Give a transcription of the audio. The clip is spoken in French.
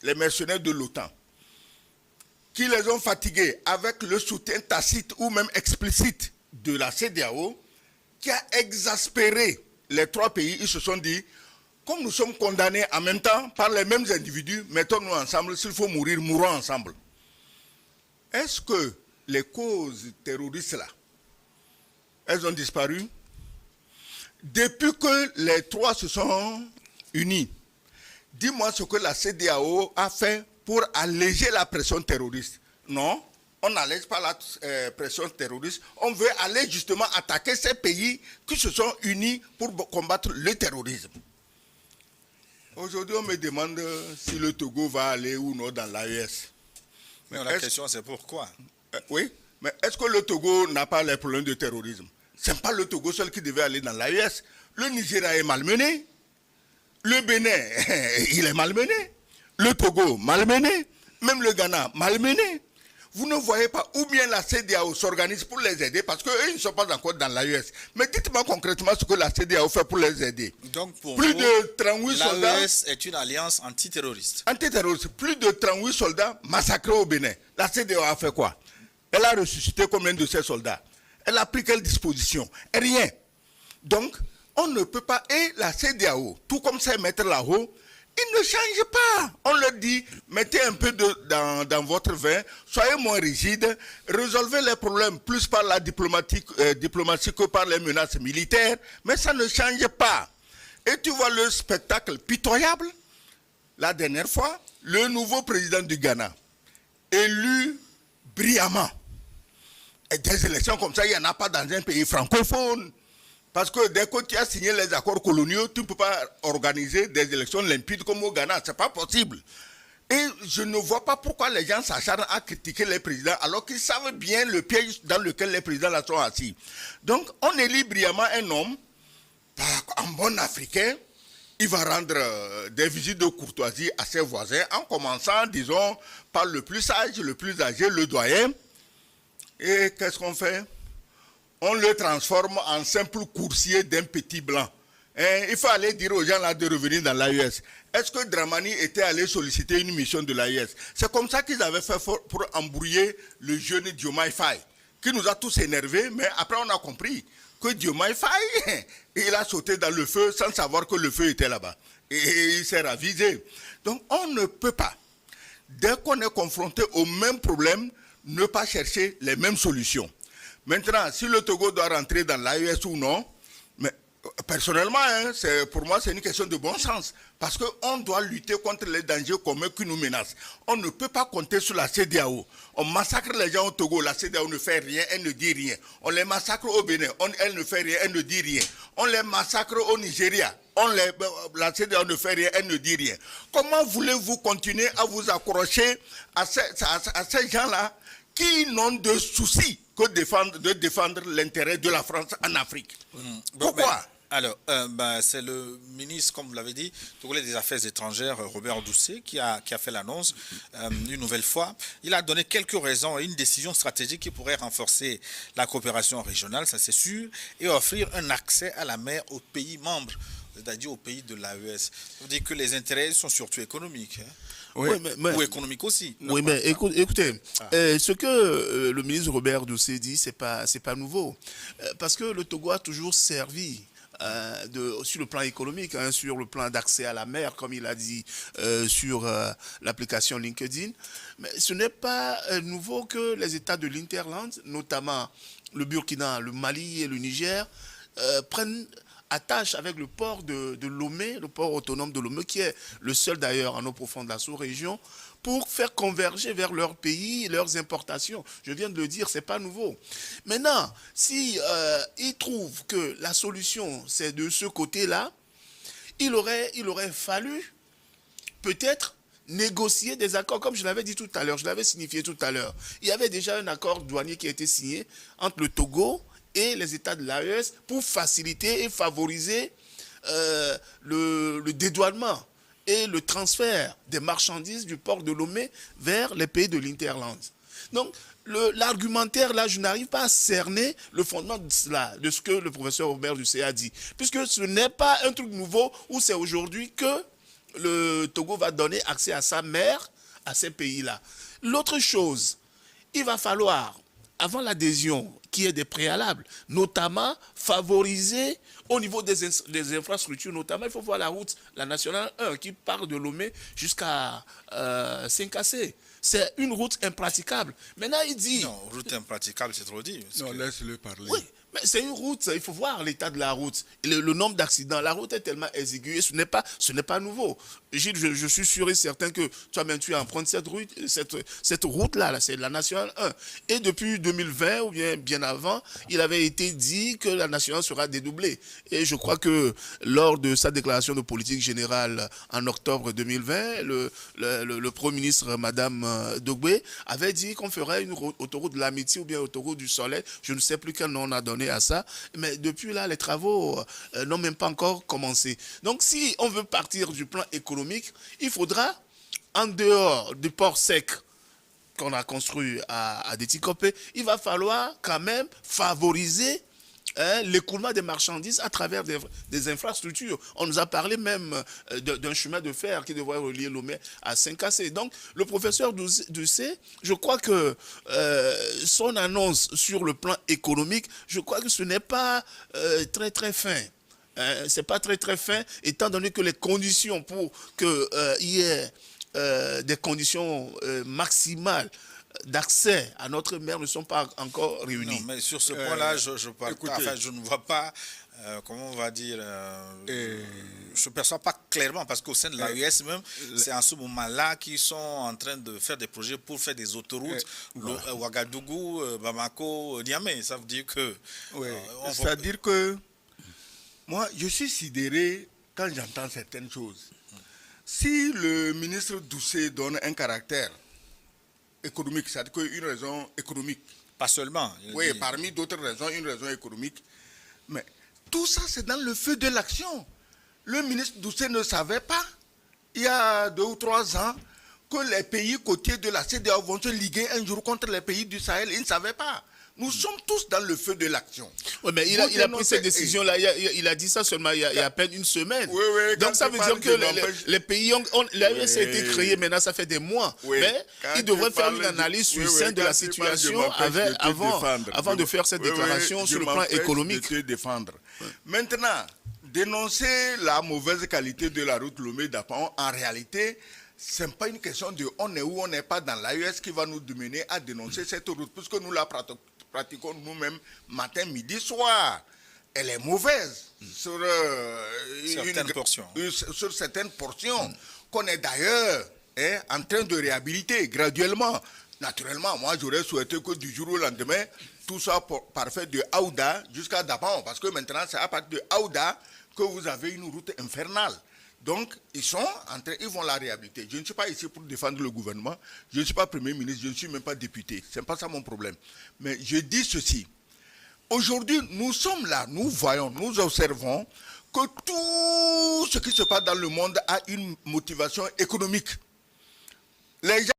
les mercenaires de l'OTAN, qui les ont fatigués avec le soutien tacite ou même explicite de la CEDEAO, qui a exaspéré les trois pays. Ils se sont dit, comme nous sommes condamnés en même temps par les mêmes individus, mettons-nous ensemble, s'il faut mourir, mourons ensemble. Est-ce que les causes terroristes là, elles ont disparu? Depuis que les trois se sont unis, dis-moi ce que la CEDEAO a fait pour alléger la pression terroriste. Non, on n'allège pas la pression terroriste. On veut aller justement attaquer ces pays qui se sont unis pour combattre le terrorisme. Aujourd'hui, on me demande si le Togo va aller ou non dans l'AES. Mais la question, c'est pourquoi? Oui, mais est-ce que le Togo n'a pas les problèmes de terrorisme? Ce n'est pas le Togo seul qui devait aller dans l'AES. Le Nigeria est malmené. Le Bénin, il est malmené. Le Togo, malmené. Même le Ghana, malmené. Vous ne voyez pas où bien la CEDEAO s'organise pour les aider parce qu'eux, ils ne sont pas encore dans l'AES. Mais dites-moi concrètement ce que la CEDEAO fait pour les aider. Donc pour plus vous, de 38 soldats. l'AES est une alliance antiterroriste. Antiterroriste. Plus de 38 soldats massacrés au Bénin. La CEDEAO a fait quoi? Elle a ressuscité combien de ces soldats? Elle a pris quelle disposition? Rien. Donc, on ne peut pas. Et la CEDEAO, tout comme ces maîtres là-haut, ils ne changent pas. On leur dit, mettez un peu dans votre vin, soyez moins rigides, résolvez les problèmes plus par la diplomatie que par les menaces militaires, mais ça ne change pas. Et tu vois le spectacle pitoyable. La dernière fois, le nouveau président du Ghana, élu brillamment. Et des élections comme ça, il n'y en a pas dans un pays francophone. Parce que dès que tu as signé les accords coloniaux, tu ne peux pas organiser des élections limpides comme au Ghana. Ce n'est pas possible. Et je ne vois pas pourquoi les gens s'acharnent à critiquer les présidents alors qu'ils savent bien le piège dans lequel les présidents là sont assis. Donc, on élit brillamment un homme, en bon africain. Il va rendre des visites de courtoisie à ses voisins en commençant, disons, par le plus sage, le plus âgé, le doyen. Et qu'est-ce qu'on fait? On le transforme en simple coursier d'un petit blanc. Et il faut aller dire aux gens là de revenir dans l'AES. Est-ce que Dramani était allé solliciter une mission de l'AES? C'est comme ça qu'ils avaient fait pour embrouiller le jeune Diomaye Faye, qui nous a tous énervés, mais après on a compris que Diomaye Faye, il a sauté dans le feu sans savoir que le feu était là-bas. Et il s'est ravisé. Donc on ne peut pas, dès qu'on est confronté au même problème, ne pas chercher les mêmes solutions. Maintenant, si le Togo doit rentrer dans l'AES ou non, mais personnellement, pour moi, c'est une question de bon sens. Parce qu'on doit lutter contre les dangers communs qui nous menacent. On ne peut pas compter sur la CEDEAO. On massacre les gens au Togo, la CEDEAO ne fait rien, elle ne dit rien. On les massacre au Bénin, elle ne fait rien, elle ne dit rien. On les massacre au Nigeria, la CEDEAO ne fait rien, elle ne dit rien. Comment voulez-vous continuer à vous accrocher à ces gens-là qui n'ont de soucis que de défendre l'intérêt de la France en Afrique? Pourquoi? Alors, c'est le ministre, comme vous l'avez dit, togolais des Affaires étrangères, Robert Doucet, qui a fait l'annonce une nouvelle fois. Il a donné quelques raisons et une décision stratégique qui pourrait renforcer la coopération régionale, ça c'est sûr, et offrir un accès à la mer aux pays membres, c'est-à-dire aux pays de l'AES. Ça veut dire que les intérêts sont surtout économiques. Hein. Oui, ou économique aussi. Oui, mais écoutez, ce que le ministre Robert Doucet dit, c'est pas nouveau. Parce que le Togo a toujours servi sur le plan économique, sur le plan d'accès à la mer, comme il a dit sur l'application LinkedIn. Mais ce n'est pas nouveau que les États de l'Interland, notamment le Burkina, le Mali et le Niger, prennent attache avec le port de Lomé, le port autonome de Lomé, qui est le seul d'ailleurs en eau profonde de la sous-région, pour faire converger vers leur pays leurs importations. Je viens de le dire, ce n'est pas nouveau. Maintenant, si ils trouvent que la solution, c'est de ce côté-là, il aurait fallu peut-être négocier des accords, comme je l'avais dit tout à l'heure, je l'avais signifié tout à l'heure. Il y avait déjà un accord douanier qui a été signé entre le Togo et les États de l'AES pour faciliter et favoriser le dédouanement et le transfert des marchandises du port de Lomé vers les pays de l'Interland. Donc, l'argumentaire, là, je n'arrive pas à cerner le fondement de cela, de ce que le professeur Robert Doucet a dit. Puisque ce n'est pas un truc nouveau où c'est aujourd'hui que le Togo va donner accès à sa mer, à ces pays-là. L'autre chose, il va falloir, avant l'adhésion, qu'il y ait des préalables, notamment favoriser au niveau des infrastructures, notamment il faut voir la route, la nationale 1 qui part de Lomé jusqu'à Saint-Cassé. C'est une route impraticable. Maintenant, il dit... Non, route impraticable, c'est trop dit. Non, laisse-le parler. Oui, mais c'est une route, il faut voir l'état de la route, le nombre d'accidents. La route est tellement exiguë, ce n'est pas nouveau. Gilles, je suis sûr et certain que toi-même tu empruntes cette route-là, c'est la nationale 1. Et depuis 2020, ou bien avant, il avait été dit que la nationale sera dédoublée. Et je crois que lors de sa déclaration de politique générale en octobre 2020, le Premier ministre, Madame Dogbe, avait dit qu'on ferait une autoroute de l'amitié ou bien autoroute du soleil. Je ne sais plus quel nom on a donné à ça. Mais depuis là, les travaux n'ont même pas encore commencé. Donc si on veut partir du plan économique, il faudra, en dehors du port sec qu'on a construit à Déticopé, il va falloir quand même favoriser l'écoulement des marchandises à travers des infrastructures. On nous a parlé même d'un chemin de fer qui devrait relier Lomé à Saint-Cassé. Donc, le professeur Doucet, je crois que son annonce sur le plan économique, je crois que ce n'est pas très très fin. C'est pas très très fin, étant donné que les conditions pour qu'il y ait des conditions maximales d'accès à notre mer ne sont pas encore réunies. Non, mais sur ce point-là, je ne vois pas, comment on va dire, je ne perçois pas clairement, parce qu'au sein de l'AES même, c'est en ce moment-là qu'ils sont en train de faire des projets pour faire des autoroutes, Ouagadougou, Bamako, Niamey. Ça veut dire que... C'est-à-dire que moi, je suis sidéré quand j'entends certaines choses. Si le ministre Doucet donne un caractère économique, c'est-à-dire qu'une raison économique. Pas seulement. Oui, parmi d'autres raisons, une raison économique. Mais tout ça, c'est dans le feu de l'action. Le ministre Doucet ne savait pas, il y a 2 ou 3 ans, que les pays côtiers de la CEDEAO vont se liguer un jour contre les pays du Sahel. Il ne savait pas. Nous sommes tous dans le feu de l'action. Oui, mais il a pris cette décision-là, il a dit ça seulement il y a à peine une semaine. Oui, oui, donc ça veut dire que les pays, l'AES a été créé, maintenant ça fait des mois. Oui, mais il devrait faire une analyse sur le sein de la situation avant de faire cette déclaration sur le plan économique. Maintenant, dénoncer la mauvaise qualité de la route Lomé-Dapao, en réalité, ce n'est pas une question de on est où on n'est pas dans l'AES qui va nous mener à dénoncer cette route, puisque nous la pratiquons nous-mêmes matin, midi, soir. Elle est mauvaise sur certaines portions qu'on est d'ailleurs en train de réhabiliter graduellement. Naturellement, moi j'aurais souhaité que du jour au lendemain, tout soit parfait de Aouda jusqu'à Dapao, parce que maintenant c'est à partir de Aouda que vous avez une route infernale. Donc, ils vont la réhabiliter. Je ne suis pas ici pour défendre le gouvernement. Je ne suis pas Premier ministre, je ne suis même pas député. Ce n'est pas ça mon problème. Mais je dis ceci. Aujourd'hui, nous sommes là, nous voyons, nous observons que tout ce qui se passe dans le monde a une motivation économique. Les gens